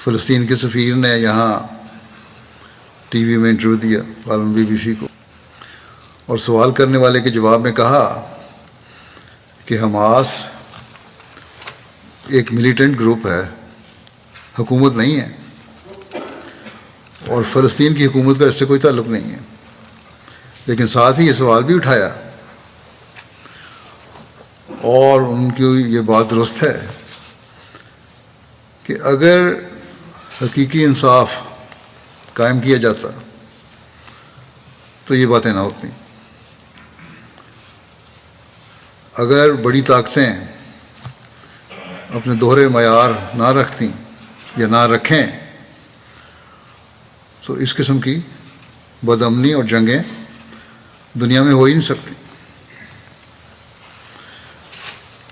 فلسطین کے سفیر نے یہاں ٹی وی میں انٹرویو دیا، غالباً BBC کو، اور سوال کرنے والے کے جواب میں کہا کہ حماس ایک ملیٹنٹ گروپ ہے، حکومت نہیں ہے، اور فلسطین کی حکومت کا اس سے کوئی تعلق نہیں ہے۔ لیکن ساتھ ہی یہ سوال بھی اٹھایا، اور ان کی یہ بات درست ہے کہ اگر حقیقی انصاف قائم کیا جاتا تو یہ باتیں نہ ہوتی۔ اگر بڑی طاقتیں اپنے دوہرے معیار نہ رکھتیں یا نہ رکھیں تو اس قسم کی بد امنی اور جنگیں دنیا میں ہو ہی نہیں سکتی۔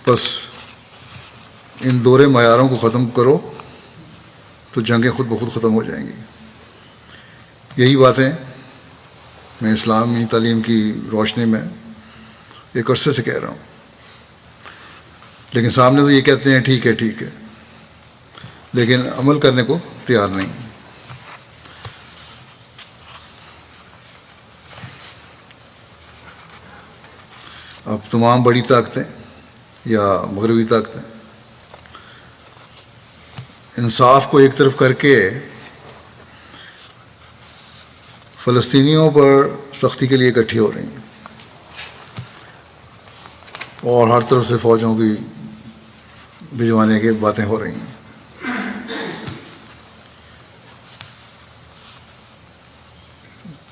بس ان دوہرے معیاروں کو ختم کرو تو جنگیں خود بخود ختم ہو جائیں گی۔ یہی باتیں میں اسلامی تعلیم کی روشنی میں ایک عرصے سے کہہ رہا ہوں، لیکن سامنے تو یہ کہتے ہیں ٹھیک ہے ٹھیک ہے، لیکن عمل کرنے کو تیار نہیں۔ اب تمام بڑی طاقتیں یا مغربی طاقتیں انصاف کو ایک طرف کر کے فلسطینیوں پر سختی کے لیے اکٹھی ہو رہی ہیں، اور ہر طرف سے فوجوں کی بھجوانے کی باتیں ہو رہی ہیں،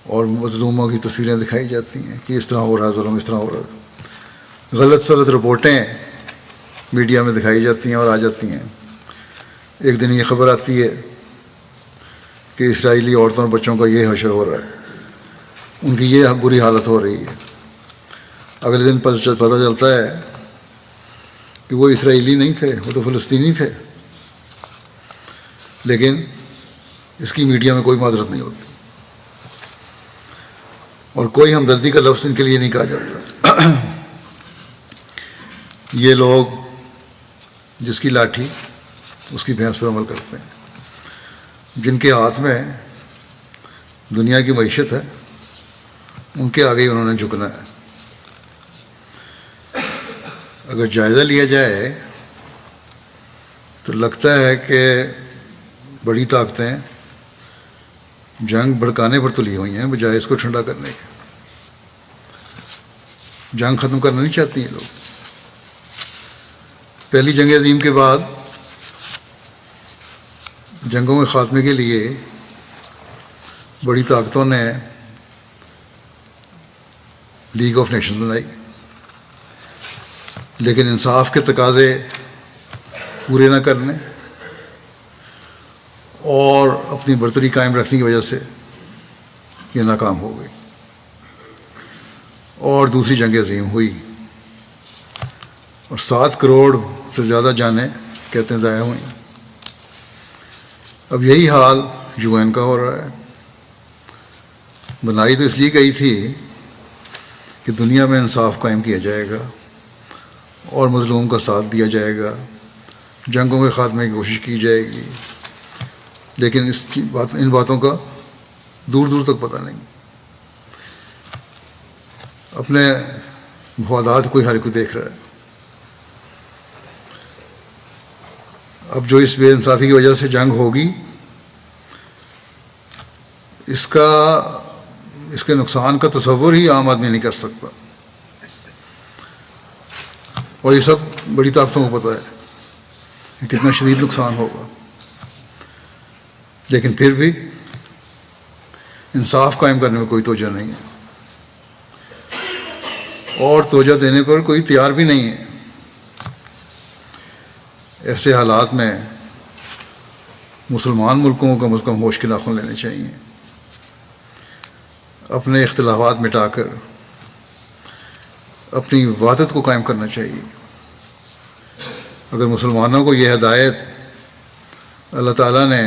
اور مظلوموں کی تصویریں دکھائی جاتی ہیں کہ اس طرح ہو رہا ہے ظلم، اس طرح ہو رہا ہے۔ غلط سلط رپورٹیں میڈیا میں دکھائی جاتی ہیں اور آ جاتی ہیں۔ ایک دن یہ خبر آتی ہے کہ اسرائیلی عورتوں اور بچوں کا یہ حشر ہو رہا ہے، ان کی یہ بری حالت ہو رہی ہے۔ اگلے دن پتہ چلتا ہے کہ وہ اسرائیلی نہیں تھے، وہ تو فلسطینی تھے، لیکن اس کی میڈیا میں کوئی معذرت نہیں ہوتی، اور کوئی ہمدردی کا لفظ ان کے لیے نہیں کہا جاتا۔ یہ لوگ جس کی لاٹھی اس کی بھینس پر عمل کرتے ہیں، جن کے ہاتھ میں دنیا کی معیشت ہے ان کے آگے ہی انہوں نے جھکنا ہے۔ اگر جائزہ لیا جائے تو لگتا ہے کہ بڑی طاقتیں جنگ بھڑکانے پر تلی ہوئی ہیں بجائے اس کو ٹھنڈا کرنے کے۔ جنگ ختم کرنا نہیں چاہتی ہیں لوگ۔ پہلی جنگ عظیم کے بعد جنگوں کے خاتمے کے لیے بڑی طاقتوں نے لیگ آف نیشنز بنائی، لیکن انصاف کے تقاضے پورے نہ کرنے اور اپنی برتری قائم رکھنے کی وجہ سے یہ ناکام ہو گئی، اور دوسری جنگ عظیم ہوئی، اور 7 کروڑ سے زیادہ جانیں کہتے ہیں ضائع ہوئیں۔ اب یہی حال UN کا ہو رہا ہے۔ بنائی تو اس لیے گئی تھی کہ دنیا میں انصاف قائم کیا جائے گا اور مظلوم کا ساتھ دیا جائے گا، جنگوں کے خاتمے کی کوشش کی جائے گی، لیکن ان باتوں کا دور دور تک پتہ نہیں۔ اپنے مفادات کوئی ہر کوئی دیکھ رہا ہے۔ اب جو اس بے انصافی کی وجہ سے جنگ ہوگی، اس کے نقصان کا تصور ہی عام آدمی نہیں کر سکتا، اور یہ سب بڑی طاقتوں کو پتہ ہے کہ کتنا شدید نقصان ہوگا، لیکن پھر بھی انصاف قائم کرنے میں کوئی توجہ نہیں ہے، اور توجہ دینے پر کوئی تیار بھی نہیں ہے۔ ایسے حالات میں مسلمان ملکوں کو کم از کم ہوش کے ناخن لینے چاہیے، اپنے اختلافات مٹا کر اپنی وحدت کو قائم کرنا چاہیے۔ اگر مسلمانوں کو یہ ہدایت اللہ تعالیٰ نے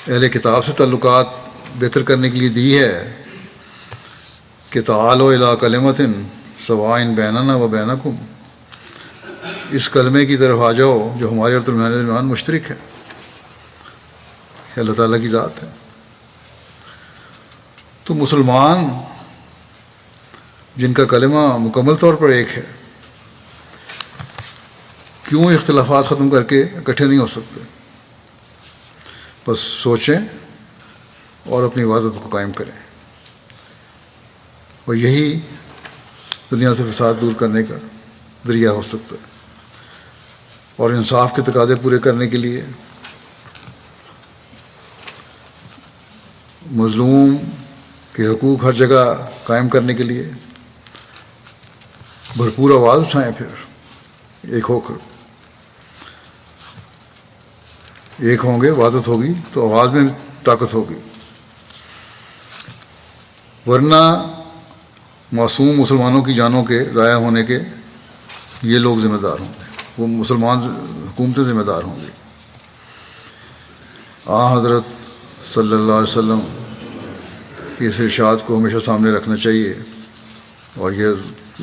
اہل کتاب سے تعلقات بہتر کرنے کے لیے دی ہے کہ تعالوا الی کلمۃ سواء بیننا و بینکم، اس کلمے کی طرف آ جاؤ جو ہمارے اور تمہارے درمیان مشترک ہے، یہ اللہ تعالیٰ کی ذات ہے. تو مسلمان جن کا کلمہ مکمل طور پر ایک ہے کیوں اختلافات ختم کر کے اکٹھے نہیں ہو سکتے؟ بس سوچیں اور اپنی عبادت کو قائم کریں، اور یہی دنیا سے فساد دور کرنے کا ذریعہ ہو سکتا ہے. اور انصاف کے تقاضے پورے کرنے کے لیے مظلوم کے حقوق ہر جگہ قائم کرنے کے لیے بھرپور آواز اٹھائیں، پھر ایک ہو کر. ایک ہوں گے، وحدت ہوگی تو آواز میں طاقت ہوگی، ورنہ معصوم مسلمانوں کی جانوں کے ضائع ہونے کے یہ لوگ ذمہ دار ہوں گے، وہ مسلمان حکومتیں ذمہ دار ہوں گی. حضرت صلی اللہ علیہ وسلم کی اس ارشاد کو ہمیشہ سامنے رکھنا چاہیے، اور یہ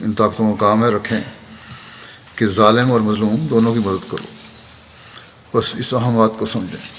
ان طاقتوں کا کام ہے رکھیں کہ ظالم اور مظلوم دونوں کی مدد کرو. بس اس اہم بات کو سمجھیں.